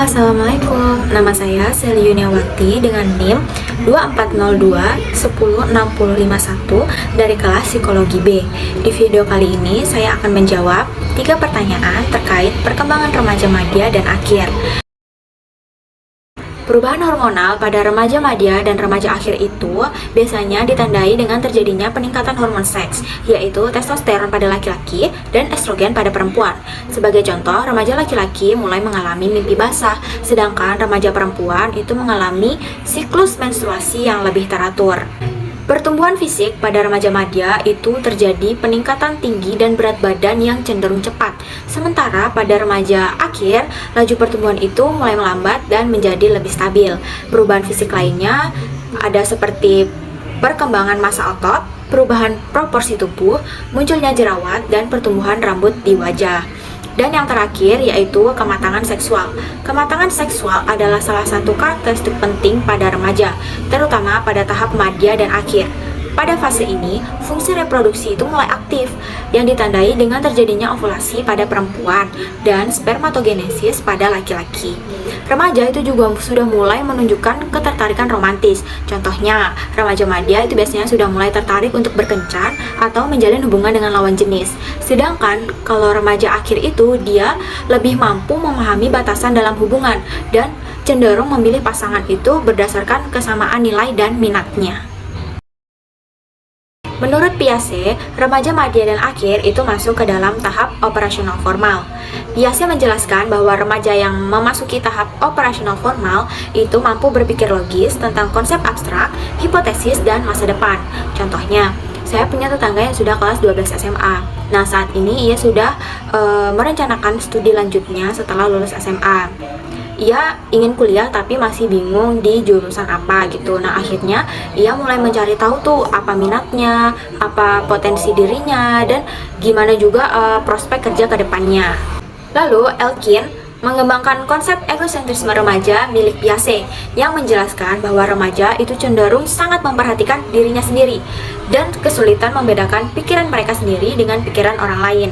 Assalamualaikum. Nama saya Seli Yuniawati dengan NIM 2402 dari kelas Psikologi B. Di video kali ini saya akan menjawab 3 pertanyaan terkait perkembangan remaja madya dan akhir. Perubahan hormonal pada remaja madya dan remaja akhir itu biasanya ditandai dengan terjadinya peningkatan hormon seks, yaitu testosteron pada laki-laki dan estrogen pada perempuan. Sebagai contoh, remaja laki-laki mulai mengalami mimpi basah, sedangkan remaja perempuan itu mengalami siklus menstruasi yang lebih teratur. Pertumbuhan fisik pada remaja madya itu terjadi peningkatan tinggi dan berat badan yang cenderung cepat. Sementara pada remaja akhir, laju pertumbuhan itu mulai melambat dan menjadi lebih stabil. Perubahan fisik lainnya ada seperti perkembangan massa otot, perubahan proporsi tubuh, munculnya jerawat, dan pertumbuhan rambut di wajah. Dan yang terakhir yaitu kematangan seksual. Kematangan seksual adalah salah satu karakteristik penting pada remaja, terutama pada tahap madya dan akhir. Pada fase ini, fungsi reproduksi itu mulai aktif, yang ditandai dengan terjadinya ovulasi pada perempuan dan spermatogenesis pada laki-laki. Remaja itu juga sudah mulai menunjukkan ketertarikan romantis. Contohnya, remaja madya itu biasanya sudah mulai tertarik untuk berkencan atau menjalin hubungan dengan lawan jenis. Sedangkan kalau remaja akhir itu dia lebih mampu memahami batasan dalam hubungan dan cenderung memilih pasangan itu berdasarkan kesamaan nilai dan minatnya. Menurut Piaget, remaja madya dan akhir itu masuk ke dalam tahap operasional formal. Piaget menjelaskan bahwa remaja yang memasuki tahap operasional formal itu mampu berpikir logis tentang konsep abstrak, hipotesis, dan masa depan. Contohnya, saya punya tetangga yang sudah kelas 12 SMA. Nah, saat ini ia sudah merencanakan studi lanjutnya setelah lulus SMA. Ia ingin kuliah tapi masih bingung di jurusan apa gitu. Nah, akhirnya ia mulai mencari tahu tuh apa minatnya, apa potensi dirinya, dan gimana juga prospek kerja ke depannya. Lalu Elkin mengembangkan konsep egosentrisme remaja milik Piaget yang menjelaskan bahwa remaja itu cenderung sangat memperhatikan dirinya sendiri dan kesulitan membedakan pikiran mereka sendiri dengan pikiran orang lain.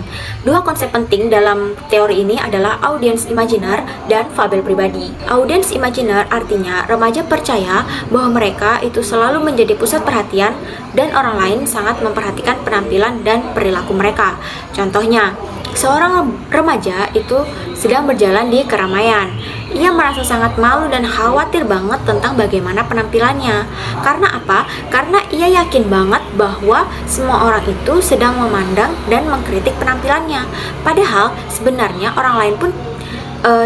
Dua konsep penting dalam teori ini adalah audience imaginer dan fabel pribadi. Audience imaginer artinya remaja percaya bahwa mereka itu selalu menjadi pusat perhatian dan orang lain sangat memperhatikan penampilan dan perilaku mereka. Contohnya, seorang remaja itu sedang berjalan di keramaian. Ia merasa sangat malu dan khawatir banget tentang bagaimana penampilannya. Karena apa? Karena ia yakin banget bahwa semua orang itu sedang memandang dan mengkritik penampilannya. Padahal sebenarnya orang lain pun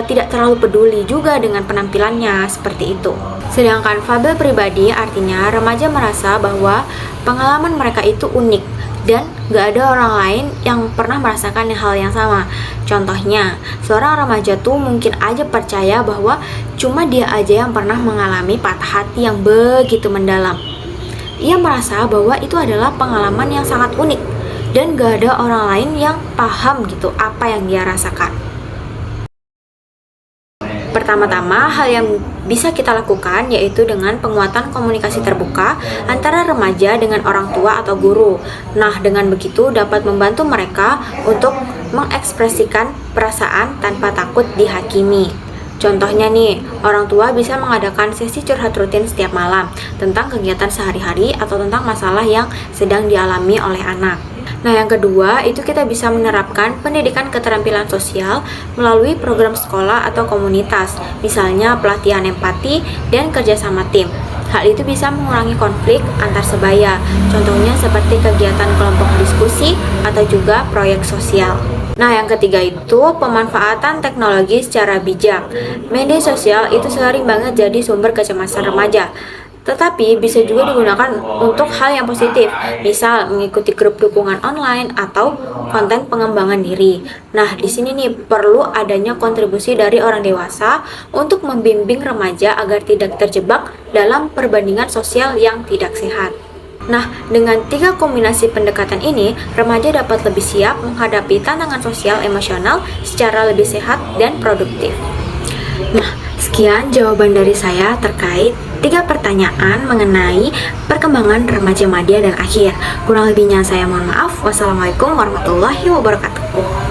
tidak terlalu peduli juga dengan penampilannya seperti itu. Sedangkan fabel pribadi artinya remaja merasa bahwa pengalaman mereka itu unik dan gak ada orang lain yang pernah merasakan hal yang sama. Contohnya, seorang remaja tuh mungkin aja percaya bahwa cuma dia aja yang pernah mengalami patah hati yang begitu mendalam. Ia merasa bahwa itu adalah pengalaman yang sangat unik dan gak ada orang lain yang paham gitu apa yang dia rasakan. Pertama-tama, hal yang bisa kita lakukan yaitu dengan penguatan komunikasi terbuka antara remaja dengan orang tua atau guru. Nah, dengan begitu dapat membantu mereka untuk mengekspresikan perasaan tanpa takut dihakimi. Contohnya nih, orang tua bisa mengadakan sesi curhat rutin setiap malam tentang kegiatan sehari-hari atau tentang masalah yang sedang dialami oleh anak. Nah, yang kedua, itu kita bisa menerapkan pendidikan keterampilan sosial melalui program sekolah atau komunitas, misalnya pelatihan empati dan kerjasama tim. Hal itu bisa mengurangi konflik antar sebaya, contohnya seperti kegiatan kelompok diskusi atau juga proyek sosial. Nah, yang ketiga itu pemanfaatan teknologi secara bijak. Media sosial itu sering banget jadi sumber kecemasan remaja. Tetapi bisa juga digunakan untuk hal yang positif, misal mengikuti grup dukungan online atau konten pengembangan diri. Nah, di sini nih perlu adanya kontribusi dari orang dewasa untuk membimbing remaja agar tidak terjebak dalam perbandingan sosial yang tidak sehat. Nah, dengan 3 kombinasi pendekatan ini, remaja dapat lebih siap menghadapi tantangan sosial emosional secara lebih sehat dan produktif. Nah, sekian jawaban dari saya terkait 3 pertanyaan mengenai perkembangan remaja madya dan akhir. Kurang lebihnya saya mohon maaf. Wassalamualaikum warahmatullahi wabarakatuh.